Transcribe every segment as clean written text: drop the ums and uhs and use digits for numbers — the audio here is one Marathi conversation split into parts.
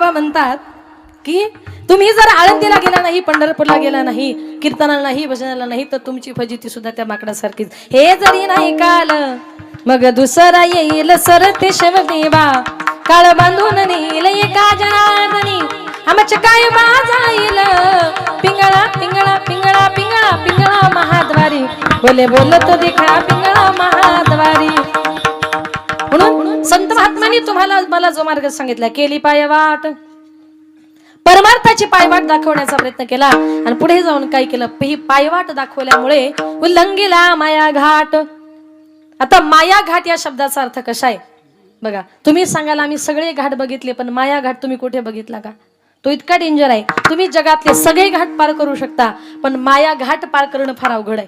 बाबा म्हणतात की तुम्ही जर आळंदीला गेला नाही, पंढरपूरला गेला नाही, कीर्तनाला नाही, भजनाला नाही, तर तुमची फजिती सुद्धा त्या माकडासारखीच. हे जरी नाही काल मग दुसरा येईल सरते शिवदेवा, काळ बांधून नेईल एका जनार्दनी, आमचे काय जाईल पिंगळा पिंगळा पिंगळा पिंगळा पिंगळा महाद्वारी, बोले बोलत देखा पिंगळा महाद्वारी. म्हणून संत महात्मांनी तुम्हाला मला जो मार्ग सांगितला, केली पायवाट, परमार्थाची पायवाट दाखवण्याचा प्रयत्न केला आणि पुढे जाऊन काय केलं, ही पायवाट दाखवल्यामुळे उल्लंघिला माया घाट. आता माया घाट या शब्दाचा अर्थ कसा आहे बघा. तुम्ही सांगाल आम्ही सगळे घाट बघितले, पण माया घाट तुम्ही कुठे बघितला का? तो इतका डेंजर आहे. तुम्ही जगातले सगळे घाट पार करू शकता, पण माया घाट पार करणं फार अवघड आहे.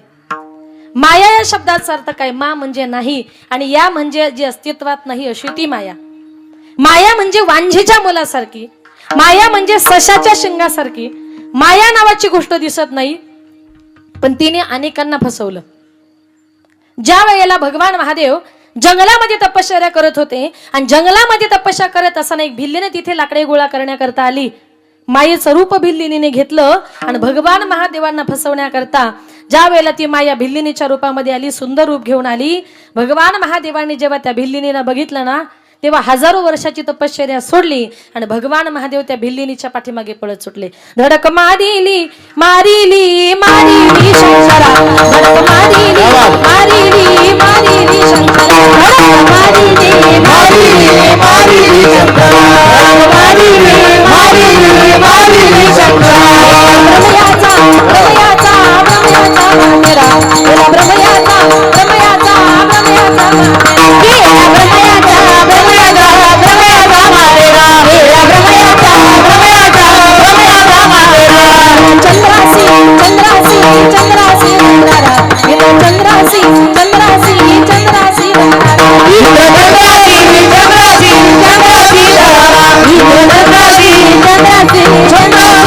माया या शब्दाचा अर्थ काय? मा म्हणजे नाही आणि या म्हणजे जी अस्तित्वात नाही अशी ती माया. माया म्हणजे वांझीच्या मुलासारखी, माया म्हणजे सशाच्या शिंगासारखी. माया नावाची गोष्ट दिसत नाही, पण तिने अनेकांना फसवलं. ज्या वेळेला भगवान महादेव जंगलामध्ये तपश्चर्या करत होते आणि जंगलामध्ये तपस्या करत असताना एक भिल्लीने तिथे लाकडे गोळा करण्याकरता आली. मायेचं रूप भिल्लीने घेतलं आणि भगवान महादेवांना फसवण्याकरता ज्या वेळेला ती माया भिल्लिनीच्या रूपामध्ये आली, सुंदर रूप घेऊन आली, भगवान महादेवांनी जेव्हा त्या भिल्लिनीला बघितलं ना, तेव्हा हजारो वर्षाची तपश्चर्या सोडली आणि भगवान महादेव त्या भिल्लिनीच्या पाठीमागे पळत सुटले. धडक मारिली मारिली मारिली शंकरा, धडक मारिली मारिली मारिली शंकरा, धडक मारिली मारिली मारिली शंकरा, मारिली मारिली मारिली शंकरा. ब्रह्मयाचा ब्रह्मयाचा ब्रह्मयाचा मातेरा, ब्रह्मयाचा ब्रह्मयाचा ब्रह्मयाचा चंद्रासी चंद्रासी चंद्रासी रंगारा, चंद्रासी चंद्रासी चंद्रासी रंगारा, चंद्रासी चंद्रासी चंद्रासी रंगारा, चंद्रासी चंद्रासी चंद्रासी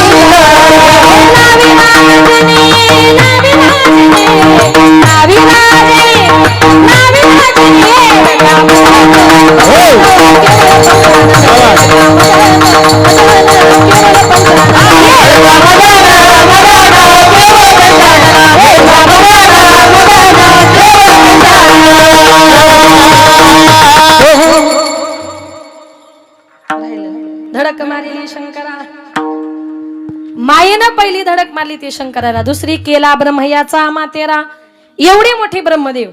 धडक मारली शंकरा. मायेनं पहिली धडक मारली ती शंकराला, दुसरी केला ब्रह्मयाचा मातेरा. एवढे मोठे ब्रह्मदेव,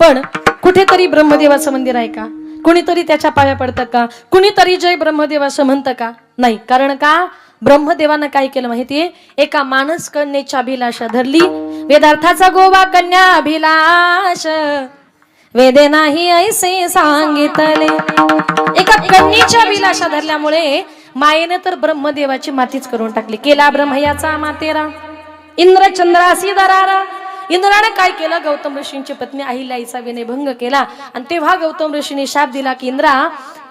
पण कुठेतरी ब्रह्मदेवाचं मंदिर आहे का? कुणीतरी त्याच्या पाया पडतं का? कुणीतरी जय ब्रह्मदेव असं म्हणतं का? नाही. कारण का? ब्रह्मदेवानं काय केलं माहितीये? एका मानस कन्येच्या अभिलाषा धरली. वेदार्थाचा गोवा कन्या अभिलाष, वेदे नाही ऐसे सांगितले. एका कन्येच्या अभिलाषा धरल्यामुळे मायेने तर ब्रह्मदेवाची मातीच करून टाकली. केला ब्रह्मयाचा मातेरा, इंद्र चंद्रासी दरारा. इंद्राने काय केलं? गौतम ऋषींची पत्नी अहिल्याईचा विनयभंग केला आणि तेव्हा गौतम ऋषींनी शाप दिला की इंद्रा,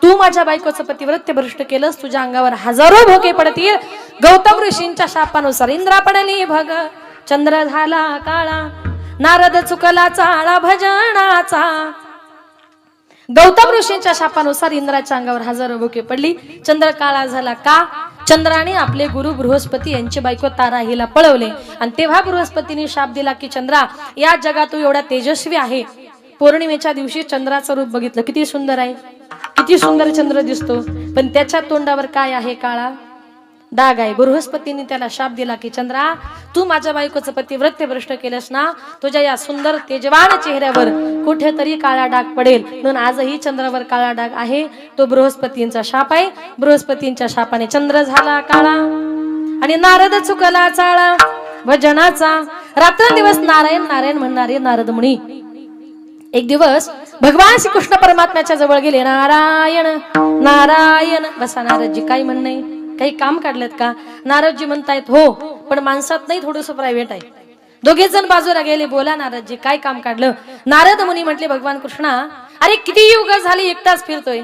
तू माझ्या बायकोचं पतिव्रत्य भ्रष्ट केलंस, तुझ्या अंगावर हजारो भोके पडतील. गौतम ऋषींच्या शापानुसार इंद्रा पडली भग, चंद्र झाला काळा, नारद चुकला चाळा भजनाचा. गौतम ऋषींच्या शापानुसार इंद्राच्या अंगावर हजारो भोके पडली, चंद्र काळा झाला. का? चंद्राने आपले गुरु बृहस्पती यांची बायको तारा हिला पळवले आणि तेव्हा बृहस्पतीने शाप दिला की चंद्रा, या जगात तू एवढा तेजस्वी आहे. पौर्णिमेच्या दिवशी चंद्राचं रूप बघितलं, किती सुंदर आहे, किती सुंदर चंद्र दिसतो, पण त्याच्या तोंडावर काय आहे? काळा डाग आहे. बृहस्पतीने त्याला शाप दिला की चंद्रा, तू माझ्या बायकोचं पतिव्रत्य भ्रष्ट केलंस ना, तुझ्या या सुंदर तेजवान चेहऱ्यावर कुठेतरी काळा डाग पडेल. म्हणून आजही चंद्रावर काळा डाग आहे. तो बृहस्पतींचा शाप आहे. बृहस्पतींच्या शापाने चंद्र झाला काळा आणि नारद चुकला चाळा भजनाचा. रात्रंदिवस नारायण नारायण म्हणणारे नारद मुनी एक दिवस भगवान श्री कृष्ण परमात्म्याच्या जवळ गेले. नारायण नारायण. बसा नारदजी, काय म्हणणे? काही काम काढलेत का? नारदजी म्हणतायत हो, पण माणसात नाही, थोडस प्रायव्हेट आहे. दोघे जण बाजूला गेले. बोला नारदजी, काय काम काढलं? नारद मुनी म्हटले, भगवान कृष्णा, अरे किती युग झाली एकटाच फिरतोय,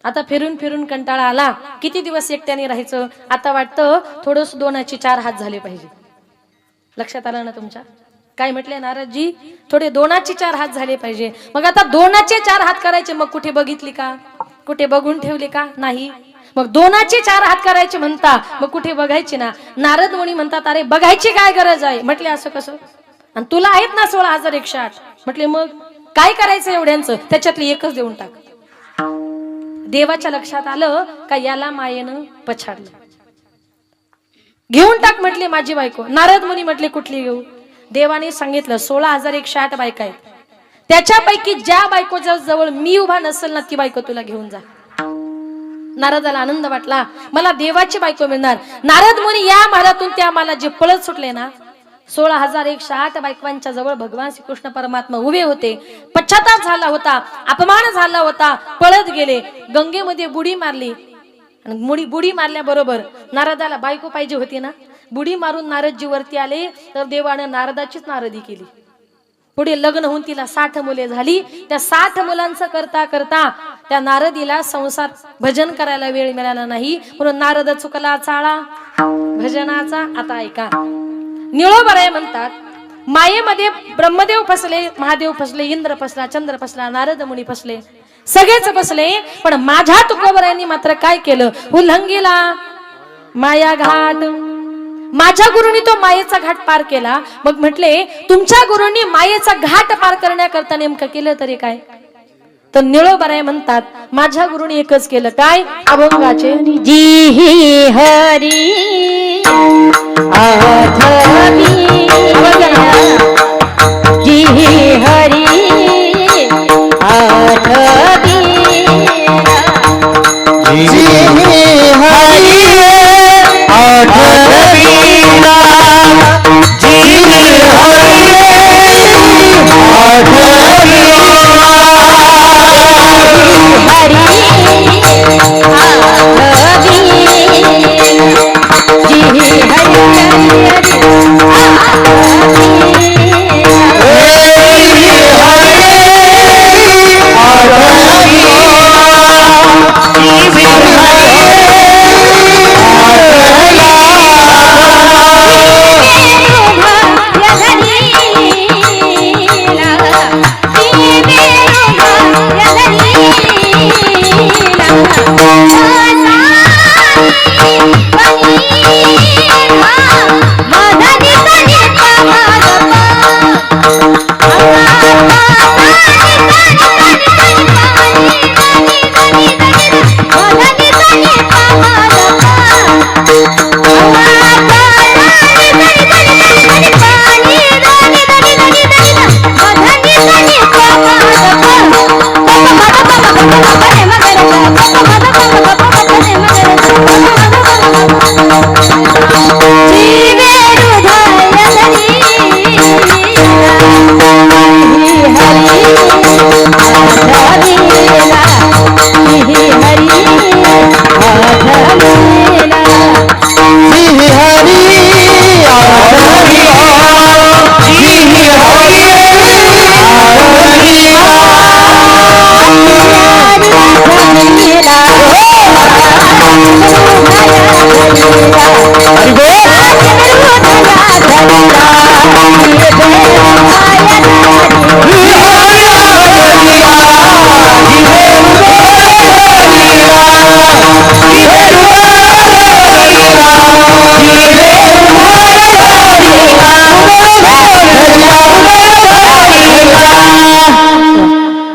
आता फिरून फिरून कंटाळा आला, किती दिवस एकट्याने राहायचं, आता वाटतं थोडस दोनाची चार हात झाले पाहिजे. लक्षात आलं ना तुमच्या? काय म्हटले नारदजी? थोडे दोनाचे चार हात झाले पाहिजे. मग आता दोनाचे चार हात करायचे, मग कुठे बघितली का? कुठे बघून ठेवले का? नाही. मग दोनाचे 4 हात करायचे म्हणता, मग कुठे बघायची ना. नारद मुनी म्हणतात अरे बघायची काय गरज आहे. म्हटले असं कसं, आणि तुला आहेत ना 16,108. म्हटले मग काय करायचं एवढ्यांचं, त्याच्यातली एकच देऊन टाक. देवाच्या लक्षात आलं का याला मायेनं पछाडलं. घेऊन टाक म्हटले माझी बायको. नारद मुनी म्हटले कुठली घेऊ. देवाने सांगितलं 16,108 बायका आहेत, त्याच्यापैकी ज्या बायकोच्या जवळ मी उभा नसेल ना ती बायको तुला घेऊन जा. नारदाला आनंद वाटला, मला देवाची बायको मिळणार. नारद मुनी या महालातून त्या मला जे पळत सुटले ना, 16,108 बायकांच्या जवळ भगवान श्रीकृष्ण परमात्मा उभे होते. पश्चाताप झाला होता, अपमान झाला होता, पळत गेले, गंगेमध्ये बुडी मारली. आणि बुडी मारल्याबरोबर नारदाला बायको पाहिजे होती ना, बुडी मारून नारदजी वरती आले तर देवानं नारदाचीच नारदी केली. पुढे लग्न होऊन तिला 60 मुले झाली. त्या 60 मुलांचं करता करता त्या नारदीला संसार भजन करायला वेळ मिळाला नाही, म्हणून नारद चुकला चाळा भजनाचा. आता ऐका, निळोबराय म्हणतात मायेमध्ये ब्रह्मदेव फसले, महादेव फसले, इंद्र फसला, चंद्र फसला, नारद मुनी फसले, सगळेच फसले. पण माझ्या तुकोबरायांनी मात्र काय केलं, उल्लंघिला माया घाट. माझ्या गुरुनी तो मायेचा घाट पार केला. मग म्हटले तुमच्या गुरुनी मायेचा घाट पार करण्याकरता नेमकं केलं तरी काय. तर निळोबराय म्हणतात माझ्या गुरुनी एकच केलं, काय, अभंगाचे जी हरी आठवी, जी हरी आठवी, जी हरी आठवीला, जी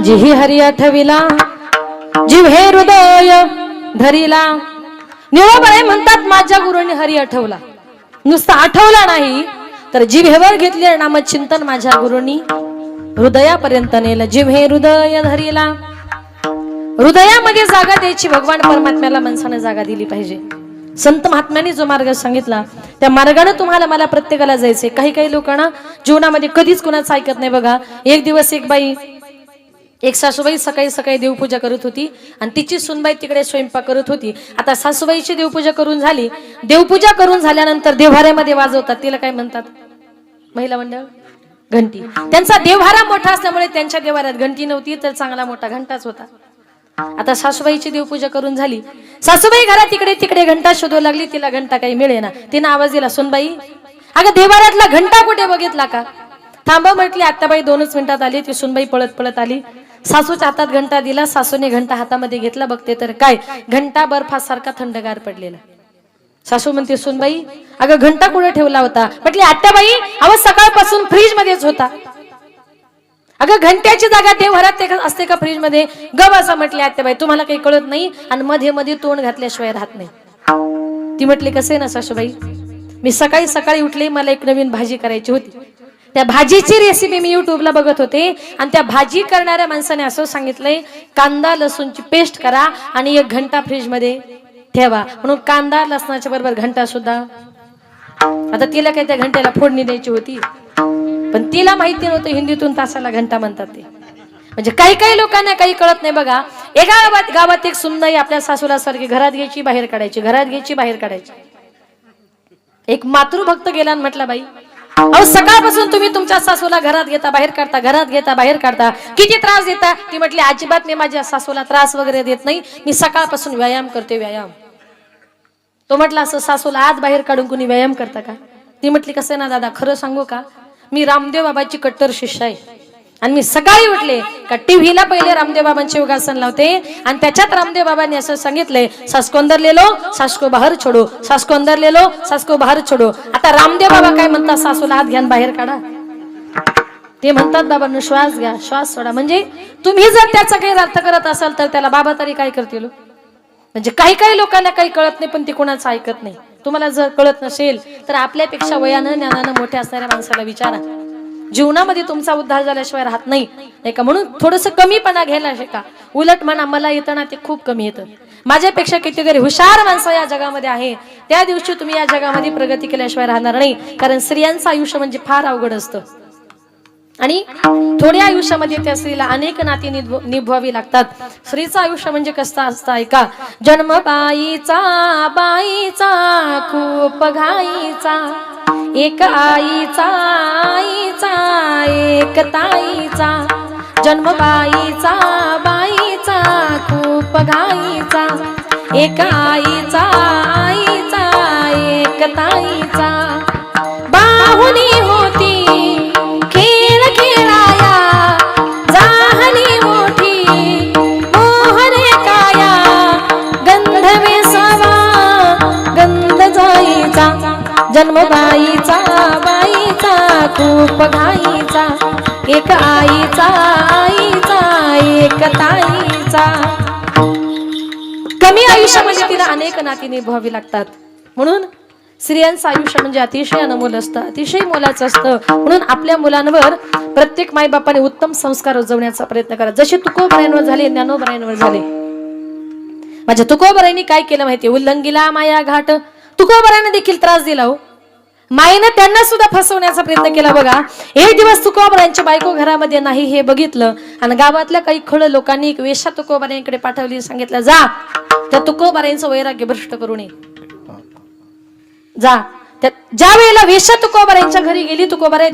जिही हरी आठविला, जिव्हे हृदय धरिला. निळोबराय म्हणतात माझ्या गुरुनी हरी आठवला, नुसता आठवला नाही तर जिव्हेवर घेतले नाम चिंतन माझ्या गुरुनी हृदयापर्यंत नेलं. जिव्हे हृदय धरिला, हृदयामध्ये जागा द्यायची. भगवान परमात्म्याला माणसाने जागा दिली पाहिजे. संत महात्म्यांनी जो मार्ग सांगितला त्या मार्गाने तुम्हाला मला प्रत्येकाला जायचंय. काही काही लोकांना जीवनामध्ये कधीच कुणाचं ऐकत नाही. बघा, एक दिवस एक सासूबाई सकाळी सकाळी देवपूजा करत होती आणि तिची सुनबाई तिकडे स्वयंपाक करत होती. आता सासूबाईची देवपूजा करून झाली. देवपूजा करून झाल्यानंतर देव्हाऱ्यामध्ये वाजवतात, तिला काय म्हणतात महिला मंडळ, घंटी. त्यांचा देव्हारा मोठा असल्यामुळे त्यांच्या देव्हाऱ्यात घंटी नव्हती तर चांगला मोठा घंटाच होता. आता सासूबाईची देवपूजा करून झाली. सासूबाई घरात तिकडे तिकडे घंटा शोधू लागली, तिला घंटा काही मिळेना. तिने आवाज दिला, सुनबाई अगं देव्हाऱ्यातला घंटा कुठे बघितला का. थांबा म्हटली. आत्ताबाई 2च मिनिटात आली. ती सुनबाई पळत पळत आली. सासूच्या हातात घंटा दिला, सासूने घंटा हातामध्ये घेतला, बघते तर काय घंटा बर्फासारखा थंडगार पडलेला. सासू म्हणते सुनबाई अगं घंटा कुठे ठेवला होता? म्हटली आत्याबाई अहो सकाळपासून फ्रीज मध्येच होता. अगं घंट्याची जागा देवघरात असते का फ्रीज मध्ये? गप असं म्हटले आत्याबाई तुम्हाला काही कळत नाही आणि मध्ये मध्ये तोंड घातल्याशिवाय राहत नाही. ती म्हटली कसे ना सासूबाई मी सकाळी सकाळी उठले, मला एक नवीन भाजी करायची होती. त्या भाजीची रेसिपी मी युट्यूबला बघत होते आणि त्या भाजी करणाऱ्या माणसाने असं सांगितलंय कांदा लसूणची पेस्ट करा आणि 1 घंटा फ्रीज मध्ये ठेवा. म्हणून कांदा लसणाच्या बरोबर घंटा सुद्धा. आता तिला काही त्या घंट्याला फोडणी द्यायची होती पण तिला माहिती नव्हतं हिंदीतून तासाला घंटा म्हणतात ते. म्हणजे काही काही लोकांना काही कळत नाही बघा. एका गावात एक सुनबाई आपल्या सासूला सारखी घरात घ्यायची बाहेर काढायची, घरात घ्यायची बाहेर काढायची. एक मातृभक्त गेला आणि म्हटला बाई अहो सकाळपासून तुम्ही तुमच्या सासूला घरात घेता बाहेर काढता, घरात घेता बाहेर काढता, किती त्रास देता? ती म्हटली अजिबात मी माझ्या सासूला त्रास वगैरे देत नाही, मी सकाळपासून व्यायाम करते व्यायाम. तो म्हटला असं सासूला आत बाहेर काढून कुणी व्यायाम करता का? ती म्हटली कसं ना दादा खरं सांगू का मी रामदेव बाबाची कट्टर शिष्य आहे आणि मी सकाळी उठले का टीव्हीला पहिले रामदेव बाबांचे योगासन लावते आणि त्याच्यात रामदेव बाबांनी असं सांगितलंय सास को अंदर ले लो सास को बाहेर छोडो, सास को अंदर ले लो सास को बाहेर छोडो. आता रामदेव बाबा काय म्हणतात? सासूला हात घ्या बाहेर काढा. ते म्हणतात बाबांनो श्वास घ्या श्वास सोडा. म्हणजे तुम्ही जर त्याचा काही अर्थ करत असाल तर त्याला बाबा तरी काय करतील? म्हणजे काही काही लोकांना काही कळत नाही पण ते कोणाचं ऐकत नाही. तुम्हाला जर कळत नसेल तर आपल्यापेक्षा वयानं ज्ञानानं मोठ्या असणाऱ्या माणसाला विचारा. जीवनामध्ये तुमचा उद्धार झाल्याशिवाय राहत नाही का? म्हणून थोडस कमीपणा घ्यायला शिका. उलट म्हणा मला येतं ना ते खूप कमी येतं. माझ्यापेक्षा कितीतरी हुशार माणसं या जगामध्ये आहे. त्या दिवशी तुम्ही या जगामध्ये प्रगती केल्याशिवाय राहणार नाही. कारण स्त्रियांचं आयुष्य म्हणजे फार अवघड असतं आणि थोड्या आयुष्यामध्ये त्या स्त्रीला अनेक नाती निभवावी लागतात. स्त्रीचं आयुष्य म्हणजे कसं असतं ऐका. जन्म बाईचा बाईचा खूप घाईचा, एक आईचा आईचा एक ताईचा. जन्म बाईचा बाईचा खूप घाईचा, एक आईचा आईचा एक ताईचा. बाहुली होती खेळ खेळाया, जाहली मोठी मोहरे काया. गंध वेसावा गंध जाईचा, जन्म बाईचा बाईचा खूप घाईचा, एक आईचा आईचा एक ताईचा. कमी आयुष्यामध्ये तिला अनेक नाती निभवावी लागतात. म्हणून स्त्रियांचं आयुष्य म्हणजे अतिशय अनमोल असतं, अतिशय मोलाचं असतं. म्हणून आपल्या मुलांवर प्रत्येक मायबापाने उत्तम संस्कार रुजवण्याचा प्रयत्न करा. जसे तुकोबरायांवर झाले ज्ञानोबरायांवर झाले. माझ्या तुकोबरायांनी काय केलं माहितीये? उल्लंघिला माया घाट. तुकोबरायांना देखील त्रास दिला हो. माईनं त्यांना सुद्धा फसवण्याचा प्रयत्न केला बघा. एक दिवस तुकोबरायांची बायको घरामध्ये नाही हे बघितलं आणि गावातल्या काही खळ लोकांनी एक वेश्या तुकोबरायांकडे पाठवली. सांगितलं जा त्या तुकोबरायांचं वैराग्य भ्रष्ट करू नये. जा ज्या वेळेला वेश्या तुकोबरायांच्या घरी गेली तुकोबराय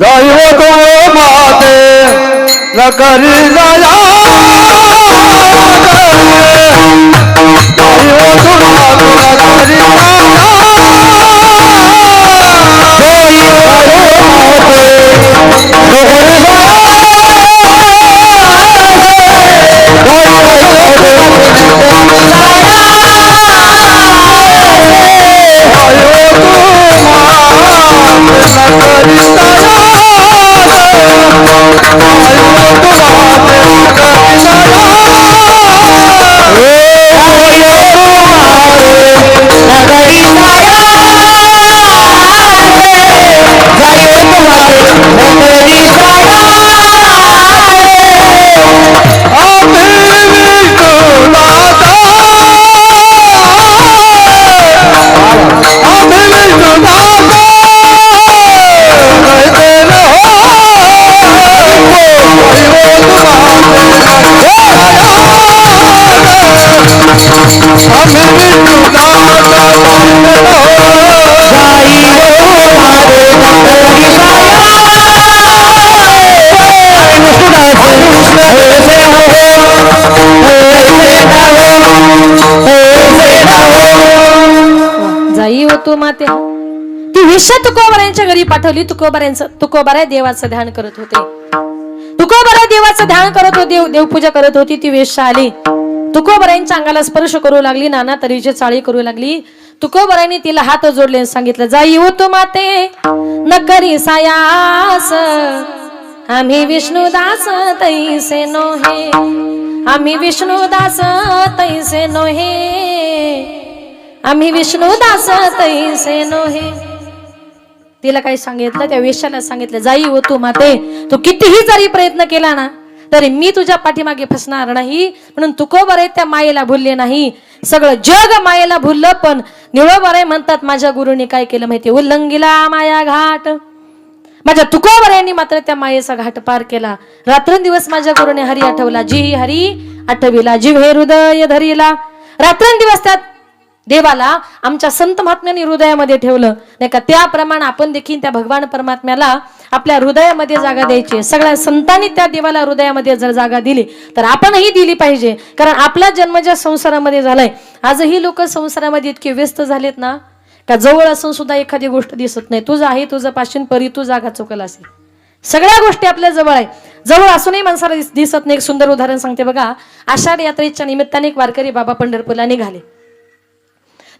माते. ती वेश्या तुकोबरायांच्या घरी पाठवली. तुकोबराय देवाचं ध्यान करत होते. तुकोबरा देवाचं ध्यान करत होती, देवपूजा करत होती. ती वेश्या आली, तुकोबरायांच्या अंगाला स्पर्श करू लागली, नाना तऱ्हेची चाळी करू लागली. तुकोबरायांनी तिला हात जोडले आणि सांगितलं, जाई हो तू माते न करी सायास, आम्ही विष्णुदास तैसे नोहे, आम्ही विष्णुदास तैसे नोहे, आम्ही विष्णुदास तैसे नोहे. तिला काय सांगितलं, त्या वेश्याला सांगितलं, जाई हो तू माते, तू कितीही जरी प्रयत्न केला ना तरी मी तुझ्या पाठीमागे फसणार नाही. म्हणून तुकोबराय त्या मायेला भुलले नाही, सगळं जग मायेला भुललं. पण निळोबराय म्हणतात, माझ्या गुरुने काय केलं माहिती, उल्लंघिला माया घाट. माझ्या तुकोबरायांनी मात्र त्या मायेचा घाट पार केला. रात्रंदिवस माझ्या गुरुने हरी आठवला, जी हरी आठविला जिव्हे हृदय धरिला. रात्रंदिवस त्यात देवाला आमच्या संत महात्म्यांनी हृदयामध्ये ठेवलं नाही का. त्याप्रमाणे आपण देखील त्या भगवान परमात्म्याला आपल्या हृदयामध्ये जागा द्यायची. सगळ्या संतांनी त्या देवाला हृदयामध्ये जर जागा दिली तर आपणही दिली पाहिजे. कारण आपला जन्म ज्या संसारामध्ये झालाय, आजही लोक संसारामध्ये इतके व्यस्त झालेत ना का जवळ असून सुद्धा एखादी गोष्ट दिसत नाही. तुझं आहे, तुझं पाशीन परी तू जागा चुकल असेल. सगळ्या गोष्टी आपल्या जवळ आहे, जवळ असूनही माणसाला दिसत नाही. एक सुंदर उदाहरण सांगते बघा. आषाढ यात्रेच्या निमित्ताने एक वारकरी बाबा पंढरपूरला निघाले.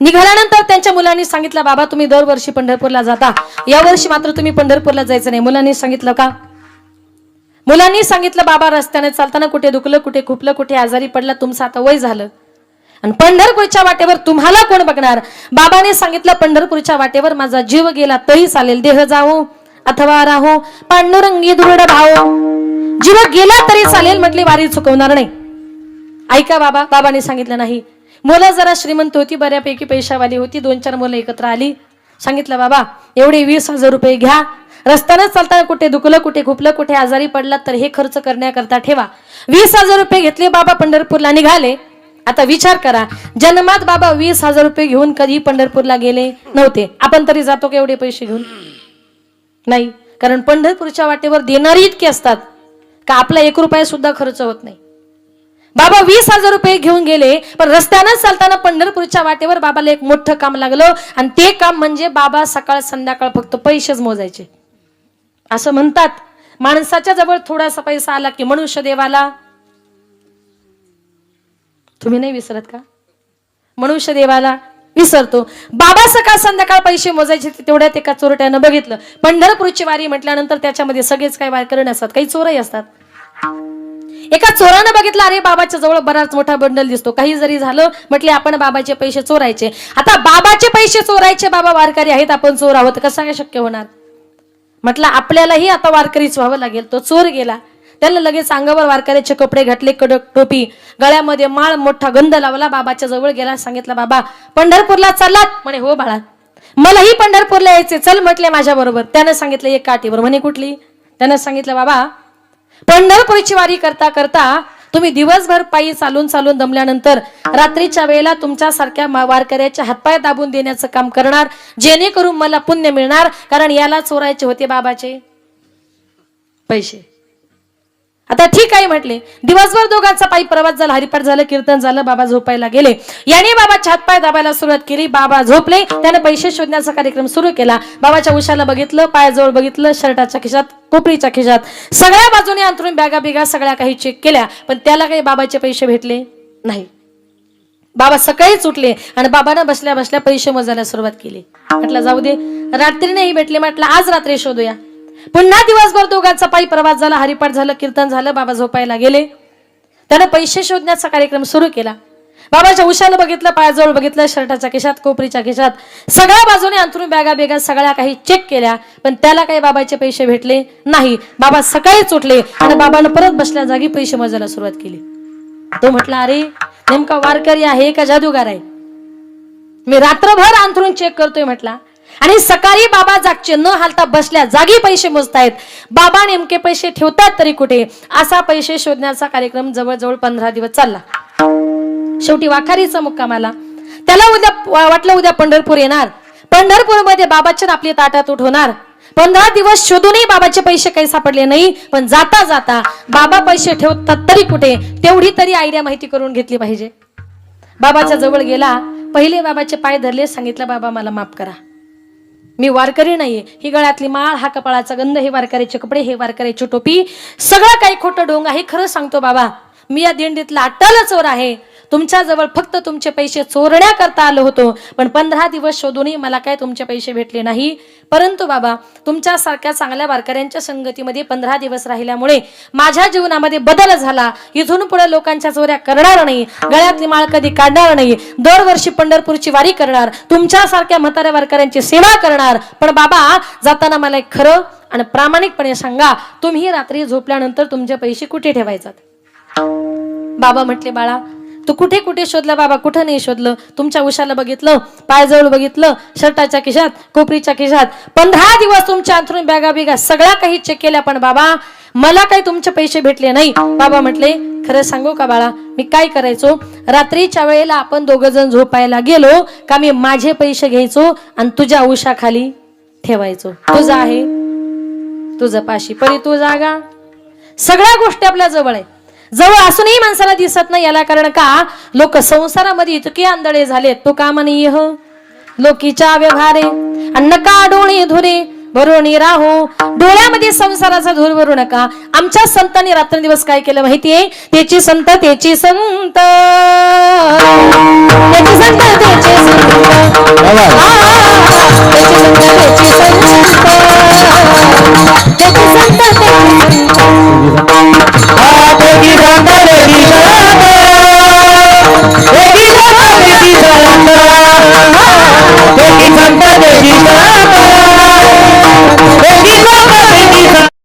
निघाल्यानंतर त्यांच्या मुलांनी सांगितलं, बाबा तुम्ही दरवर्षी पंढरपूरला जाता, यावर्षी मात्र तुम्ही पंढरपूरला जायचं नाही. मुलांनी सांगितलं, का? मुलांनी सांगितलं, बाबा रस्त्याने चालताना कुठे दुखलं, कुठे खुपलं, कुठे आजारी पडला, तुमचं आता वय झालं आणि पंढरपूरच्या वाटेवर तुम्हाला कोण बघणार. बाबाने सांगितलं, पंढरपूरच्या वाटेवर माझा जीव गेला तरी चालेल, देह जावो अथवा राहो पांडुरंगी दृढ भाव, जीव गेला तरी चालेल म्हटली, वारी चुकवणार नाही. ऐका बाबा. बाबाने सांगितलं, नाही. मुलं जरा श्रीमंत होती, बऱ्यापैकी पैशावाली होती, 2-4 मुलं एकत्र आली. सांगितलं, बाबा एवढे 20,000 रुपये घ्या, रस्त्यानं चालताना कुठे दुखलं, कुठे खुपलं, कुठे आजारी पडला तर हे खर्च करण्याकरता ठेवा. 20,000 रुपये घेतले, बाबा पंढरपूरला निघाले. आता विचार करा, जन्मात बाबा 20,000 रुपये घेऊन कधी पंढरपूरला गेले नव्हते. आपण तरी जातो का एवढे पैसे घेऊन? नाही. कारण पंढरपूरच्या वाटेवर देणारी इतके असतात का आपला 1 रुपया सुद्धा खर्च होत नाही. बाबा 20,000 रुपये घेऊन गेले, पण रस्त्यानं चालताना पंढरपूरच्या वाटेवर बाबाला एक मोठं काम लागलं आणि ते काम म्हणजे बाबा सकाळ संध्याकाळ फक्त पैसेच मोजायचे. असं म्हणतात, माणसाच्या जवळ थोडासा पैसा आला की मनुष्य देवाला, तुम्ही नाही विसरत का? मनुष्य देवाला विसरतो. बाबा सकाळ संध्याकाळ पैसे मोजायचे. तेवढ्यात एका चोरट्यानं बघितलं, पंढरपूरची वारी म्हटल्यानंतर त्याच्यामध्ये सगळेच काय वारकरी असतात, काही चोरही असतात. एका चोरानं बघितलं, अरे बाबाच्या जवळ बराच मोठा बंडल दिसतो, काही जरी झालं म्हटले आपण बाबाचे पैसे चोरायचे. आता बाबाचे पैसे चोरायचे, बाबा वारकरी आहेत, आपण चोर आहोत, कसं काय शक्य होणार? म्हटलं आपल्यालाही आता वारकरीच व्हावं लागेल. तो चोर गेला, त्याला लगेच अंगावर वारकऱ्याचे कपडे घातले, कडक टोपी, गळ्यामध्ये माळ, मोठा गंध लावला, बाबाच्या जवळ गेला. सांगितलं, बाबा पंढरपूरला चाललात? म्हणे, हो बाळा, मलाही पंढरपूरला यायचे, चल म्हटले माझ्या बरोबर. त्यानं सांगितलं, एक काठीवर. म्हणे, कुठली? त्यानं सांगितलं, बाबा पंढरपूरची वारी करता करता तुम्ही दिवसभर पायी चालून चालून दमल्यानंतर रात्रीच्या वेळेला तुमच्यासारख्या वारकऱ्याचे हातपाय दाबून देण्याचं काम करणार, जेणेकरून मला पुण्य मिळणार. कारण याला चोरायचे होते बाबाचे पैसे. आता ठीक आहे म्हटले. दिवसभर दोघांचा पायी प्रवास झाला, हरिपाठ झालं, कीर्तन झालं, बाबा झोपायला गेले. याने बाबाच्या हातपाय दाबायला सुरुवात केली. बाबा झोपले. त्याने पैसे शोधण्याचा कार्यक्रम सुरू केला. बाबाच्या उशाला बघितलं, पायाजवळ बघितलं, शर्टाच्या खिशात, कोपरीच्या खिशात, सगळ्या बाजूने अंतरून बॅगा बिगा सगळ्या काही चेक केल्या, पण त्याला काही बाबाचे पैसे भेटले नाही. बाबा सकाळीच उठले आणि बाबांना बसल्या बसल्या पैसे मोजायला सुरुवात केली. म्हटलं जाऊ दे, रात्री नाही भेटले, म्हटलं आज रात्री शोधूया. पुन्हा दिवसभर दोघांचा पायी प्रवास झाला, हरिपाठ झालं, कीर्तन झालं, बाबा झोपायला गेले. त्यानं पैसे शोधण्याचा कार्यक्रम सुरू केला. बाबाच्या उशाला बघितलं, पायाजवळ बघितलं, शर्टाच्या खिशात, कोपरीच्या खिशात, सगळ्या बाजूने अंतरून बॅगा बेगा सगळ्या काही चेक केल्या, पण त्याला काही बाबाचे पैसे भेटले नाही. बाबा सकाळीच उठले आणि बाबानं परत बसल्या जागी पैसे मोजायला सुरुवात केली. तो म्हटला, अरे नेमका वारकरी आहे का जादूगार आहे? मी रात्रभर अंतरून चेक करतोय म्हटला, आणि सकाळी बाबा जागचे न हालता बसल्या जागी पैसे मोजतायत. बाबा नेमके पैसे ठेवतात तरी कुठे? असा पैसे शोधण्याचा कार्यक्रम जवळजवळ 15 दिवस चालला. शेवटी वाखारीचा मुक्काम आला. त्याला वाटलं उद्या पंढरपूर येणार, पंढरपूरमध्ये बाबाच्या आपली ताटातूट होणार. 15 दिवस शोधूनही बाबाचे पैसे काही सापडले नाही. पण जाता जाता बाबा पैसे ठेवतात तरी कुठे, तेवढी तरी आयडिया माहिती करून घेतली पाहिजे. बाबाच्या जवळ गेला, पहिले बाबाचे पाय धरले, सांगितलं, बाबा मला माफ करा. मी वारकरी नाहीये. ही गळ्यातली माळ, हा कपाळाचा गंध, हे वारकऱ्याचे कपडे, हे वारकऱ्याची टोपी, सगळं काही खोटं डोंग आहे. खरं सांगतो बाबा, मी या दिंडीतला अट्टल चोर आहे. तुमच्याजवळ फक्त तुमचे पैसे चोरण्याकरता आलो होतो, पण 15 दिवस शोधूनही मला काय तुमचे पैसे भेटले नाही. परंतु बाबा, तुमच्यासारख्या चांगल्या वारकऱ्यांच्या संगतीमध्ये 15 दिवस राहिल्यामुळे माझ्या जीवनामध्ये बदल झाला. इथून पुढे लोकांच्या चोऱ्या करणार नाही, गळ्यातली माळ कधी काढणार नाही, दरवर्षी पंढरपूरची वारी करणार, तुमच्यासारख्या म्हाताऱ्या वारकऱ्यांची सेवा करणार. पण बाबा, जाताना मला एक खरं आणि प्रामाणिकपणे सांगा, तुम्ही रात्री झोपल्यानंतर तुमचे पैसे कुठे ठेवायचात? बाबा म्हटले, बाळा तू कुठे कुठे शोधलं? बाबा कुठं नाही शोधलं. तुमच्या उशाला बघितलं, पायजवळ बघितलं, शर्टाच्या खिशात, कोपरीच्या खिशात, 15 दिवस तुमच्या अंथरून बॅगा बिगा सगळ्या काही चेक केल्या, पण बाबा मला काही तुमचे पैसे भेटले नाही. बाबा म्हटले, खरं सांगू का बाळा, मी काय करायचो, रात्रीच्या वेळेला आपण दोघं जण झोपायला गेलो का मी माझे पैसे घ्यायचो आणि तुझ्या उशाखाली ठेवायचो. तुझं आहे, तुझं पाशी परी, तू जागा, सगळ्या गोष्टी आपल्या जवळ आहे. जवळ असूनही माणसाला दिसत नाही. याला कारण का, लोक संसारामध्ये इतके आंधळे झालेत. तो का म्हणे ह लोकीच्या व्यवहारे नका डोळे धुरे भरून राहू. डोळ्यामध्ये संसाराचा धूर भरू नका. आमच्या संतांनी रात्रंदिवस काय केलं माहितीये? त्याची संत, त्याची संत, त्याची संत, त्याची संत, त्याची संत,